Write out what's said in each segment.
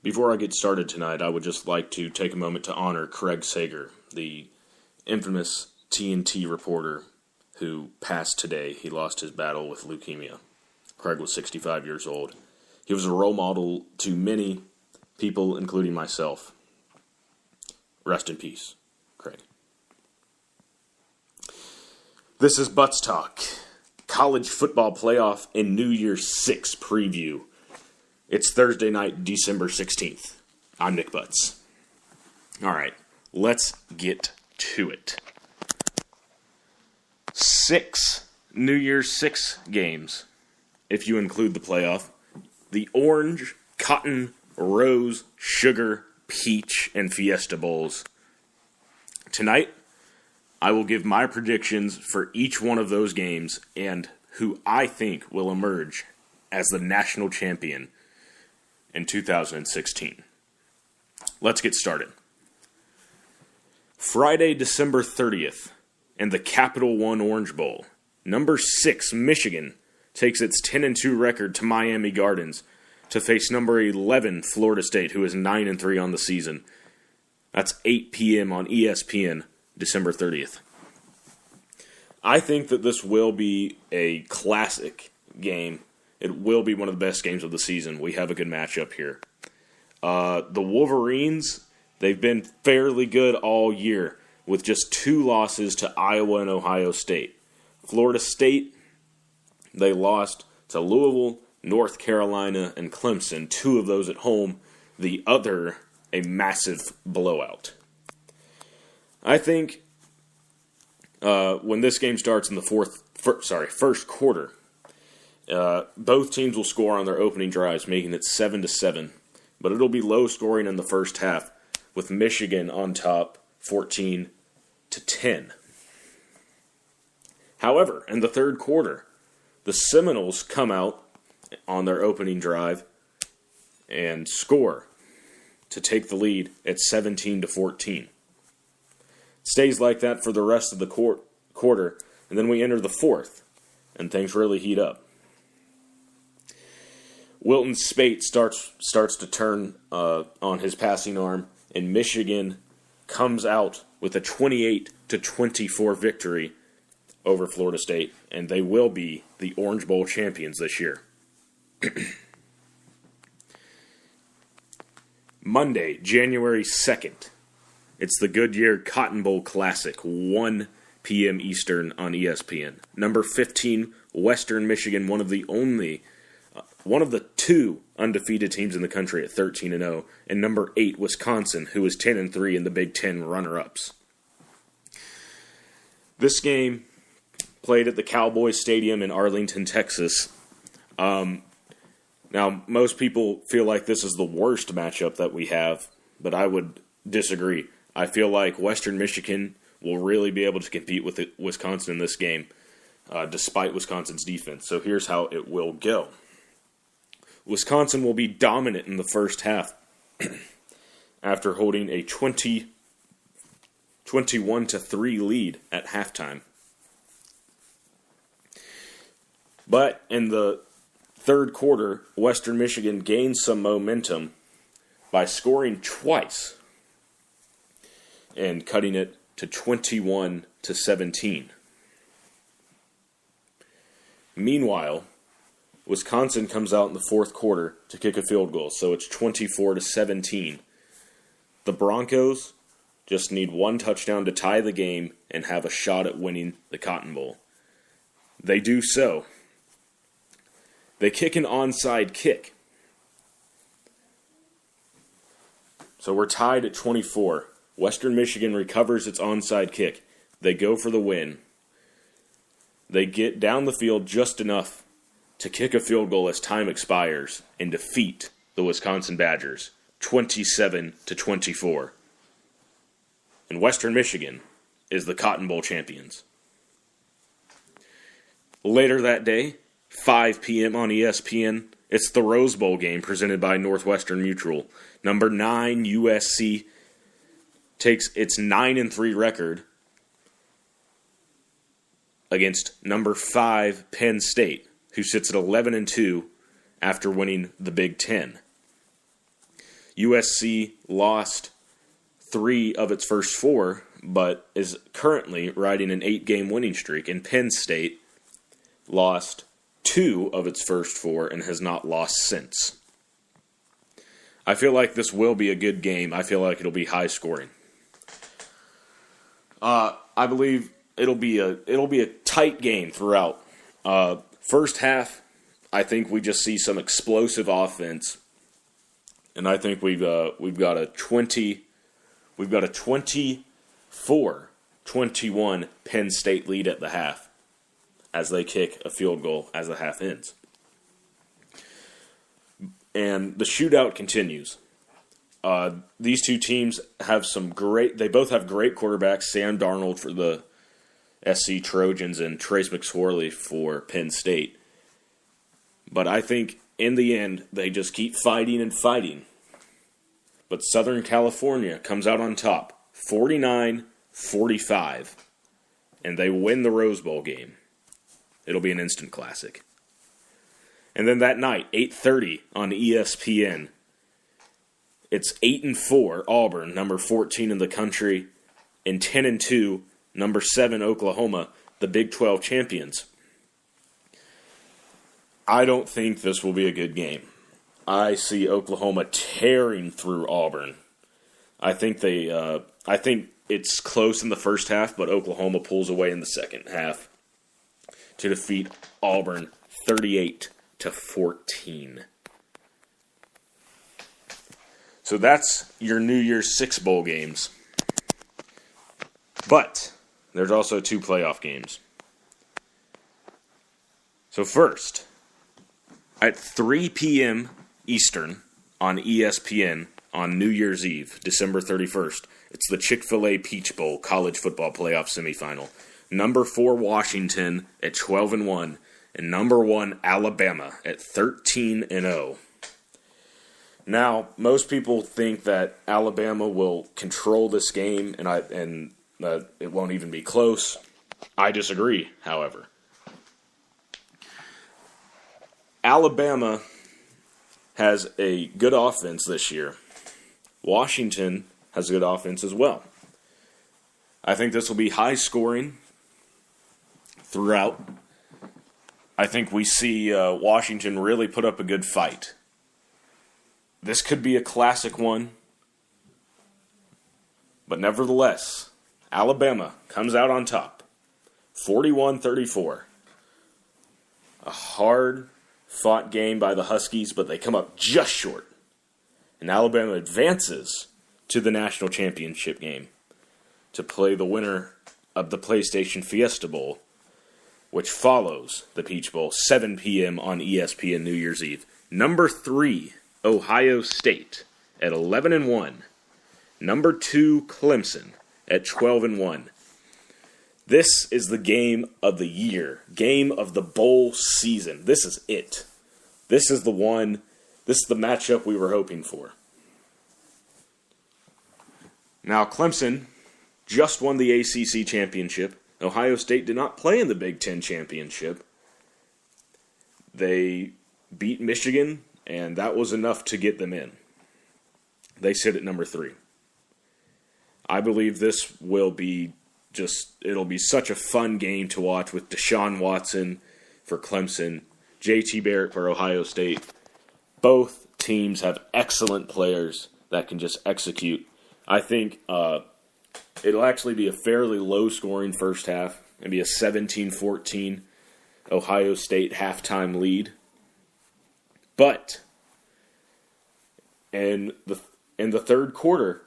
Before I get started tonight, I would just like to take a moment to honor Craig Sager, the infamous TNT reporter who passed today. He lost his battle with leukemia. Craig was 65 years old. He was a role model to many people, including myself. Rest in peace, Craig. This is Butts Talk, college football playoff and New Year's 6 preview. It's Thursday night, December 16th. I'm Nick Butts. All right, let's get to it. 6 New Year's 6 games, if you include the playoff. The Orange, Cotton, Rose, Sugar, Peach, and Fiesta Bowls. Tonight, I will give my predictions for each one of those games and who I think will emerge as the national champion in 2016. Let's get started. Friday, December 30th, in the Capital One Orange Bowl, number 6 Michigan takes its 10-2 record to Miami Gardens to face number 11 Florida State, who is 9-3 on the season. That's 8 p.m. on ESPN, December 30th. I think that this will be a classic game. It will be one of the best games of the season. We have a good matchup here. The Wolverines, they've been fairly good all year with just 2 losses to Iowa and Ohio State. Florida State, they lost to Louisville, North Carolina, and Clemson, 2 of those at home. The other, a massive blowout. I think when this game starts in the first quarter, both teams will score on their opening drives, making it 7-7. But it'll be low scoring in the first half, with Michigan on top, 14-10. However, in the third quarter, the Seminoles come out on their opening drive and score to take the lead at 17-14. It stays like that for the rest of the quarter, and then we enter the fourth, and things really heat up. Wilton Spate starts to turn on his passing arm, and Michigan comes out with a 28-24 victory over Florida State, and they will be the Orange Bowl champions this year. Monday, January 2nd, it's the Goodyear Cotton Bowl Classic, 1 p.m. Eastern on ESPN. Number 15, Western Michigan, one of the 2 undefeated teams in the country at 13-0, and number 8, Wisconsin, who is 10-3 in the Big Ten runner-ups. This game played at the Cowboys Stadium in Arlington, Texas. Now, most people feel like this is the worst matchup that we have, but I would disagree. I feel like Western Michigan will really be able to compete with Wisconsin in this game, despite Wisconsin's defense. So here's how it will go. Wisconsin will be dominant in the first half after holding a 21-3 lead at halftime. But in the third quarter, Western Michigan gains some momentum by scoring twice and cutting it to 21-17. Meanwhile, Wisconsin comes out in the fourth quarter to kick a field goal, so it's 24-17. The Broncos just need 1 touchdown to tie the game and have a shot at winning the Cotton Bowl. They do so. They kick an onside kick. So we're tied at 24. Western Michigan recovers its onside kick. They go for the win. They get down the field just enough to kick a field goal as time expires and defeat the Wisconsin Badgers 27-24. And Western Michigan is the Cotton Bowl champions. Later that day, 5 p.m. on ESPN, it's the Rose Bowl game presented by Northwestern Mutual. Number 9 USC takes its 9-3 record against number 5 Penn State, who sits at 11-2 after winning the Big Ten. USC lost 3 of its first 4, but is currently riding an 8-game winning streak. And Penn State lost 2 of its first 4 and has not lost since. I feel like this will be a good game. I feel like it'll be high scoring. I believe it'll be a tight game throughout. First half, I think we just see some explosive offense, and I think we've got a 24-21 Penn State lead at the half as they kick a field goal as the half ends. And the shootout continues. These two teams have they both have great quarterbacks, Sam Darnold for the SC Trojans and Trace McSorley for Penn State. But I think in the end, they just keep fighting and fighting. But Southern California comes out on top, 49-45, and they win the Rose Bowl game. It'll be an instant classic. And then that night, 8:30 on ESPN, it's 8-4 Auburn, number 14 in the country, and 10-2 number 7 Oklahoma, the Big 12 champions. I don't think this will be a good game. I see Oklahoma tearing through Auburn. I think it's close in the first half, but Oklahoma pulls away in the second half to defeat Auburn 38-14. So that's your New Year's 6 bowl games. But there's also 2 playoff games. So first, at 3 p.m. Eastern on ESPN on New Year's Eve, December 31st, it's the Chick-fil-A Peach Bowl college football playoff semifinal. Number 4 Washington at 12-1 and number 1 Alabama at 13-0. Now, most people think that Alabama will control this game and it won't even be close. I disagree, however. Alabama has a good offense this year. Washington has a good offense as well. I think this will be high scoring throughout. I think we see Washington really put up a good fight. This could be a classic one. But nevertheless, Alabama comes out on top. 41-34. A hard-fought game by the Huskies, but they come up just short. And Alabama advances to the national championship game to play the winner of the PlayStation Fiesta Bowl, which follows the Peach Bowl, 7 p.m. on ESPN New Year's Eve. Number 3, Ohio State at 11-1. Number 2, Clemson at 12-1. This is the game of the year, game of the bowl season. This is it. This is the one. This is the matchup we were hoping for. Now, Clemson just won the ACC championship. Ohio State did not play in the Big Ten championship. They beat Michigan, and that was enough to get them in. They sit at number 3. I believe this will be it'll be such a fun game to watch with Deshaun Watson for Clemson, J.T. Barrett for Ohio State. Both teams have excellent players that can just execute. I think it'll actually be a fairly low-scoring first half. It'll be a 17-14 Ohio State halftime lead. But in the third quarter,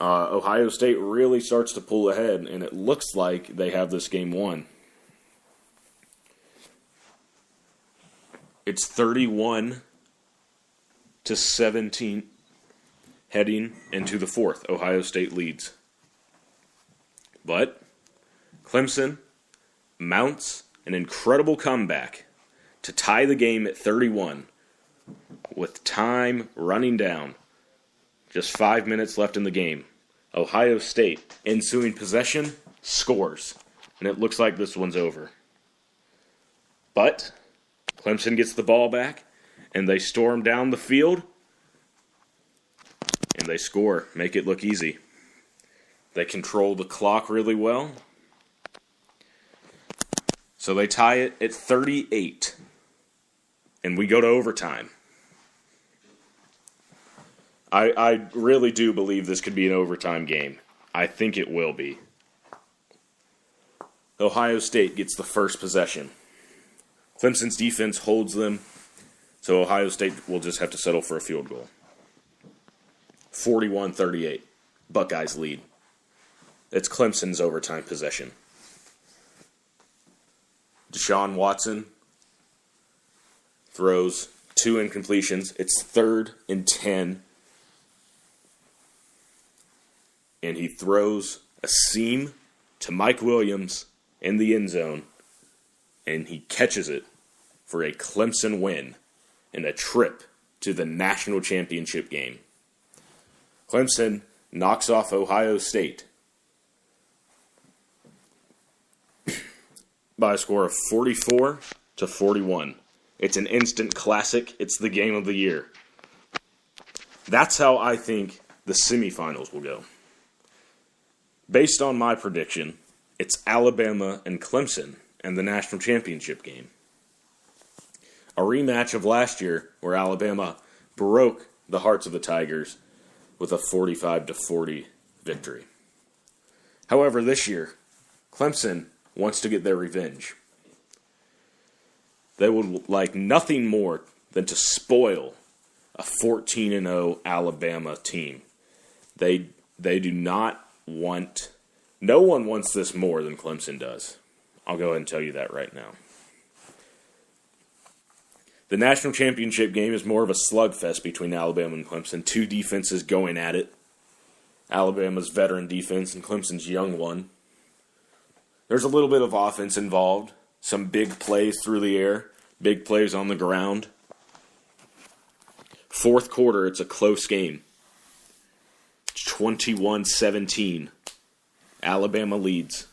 Ohio State really starts to pull ahead, and it looks like they have this game won. It's 31-17 heading into the fourth. Ohio State leads. But Clemson mounts an incredible comeback to tie the game at 31 with time running down. Just 5 minutes left in the game. Ohio State, ensuing possession, scores. And it looks like this one's over. But Clemson gets the ball back, and they storm down the field. and they score, make it look easy. They control the clock really well. So they tie it at 38, and we go to overtime. I really do believe this could be an overtime game. I think it will be. Ohio State gets the first possession. Clemson's defense holds them, so Ohio State will just have to settle for a field goal. 41-38. Buckeyes lead. It's Clemson's overtime possession. Deshaun Watson throws 2 incompletions. It's 3rd and 10. And he throws a seam to Mike Williams in the end zone. And he catches it for a Clemson win and a trip to the national championship game. Clemson knocks off Ohio State by a score of 44-41. It's an instant classic. It's the game of the year. That's how I think the semifinals will go. Based on my prediction, it's Alabama and Clemson in the national championship game. A rematch of last year where Alabama broke the hearts of the Tigers with a 45-40 victory. However, this year, Clemson wants to get their revenge. They would like nothing more than to spoil a 14-0 Alabama team. They do not want... No one wants this more than Clemson does. I'll go ahead and tell you that right now. The national championship game is more of a slugfest between Alabama and Clemson. 2 defenses going at it. Alabama's veteran defense and Clemson's young one. There's a little bit of offense involved. Some big plays through the air. Big plays on the ground. Fourth quarter, it's a close game. 21-17. Alabama leads.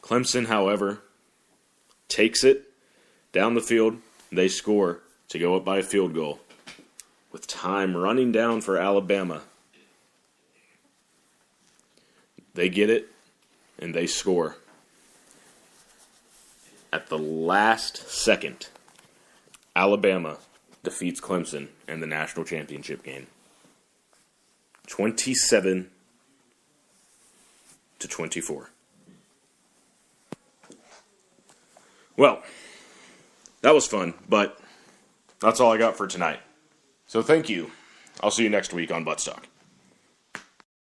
Clemson, however, takes it down the field. They score to go up by a field goal. With time running down for Alabama. They get it, and they score. At the last second, Alabama defeats Clemson in the national championship game. 27-24. Well, that was fun, but that's all I got for tonight. So thank you. I'll see you next week on Buttstock.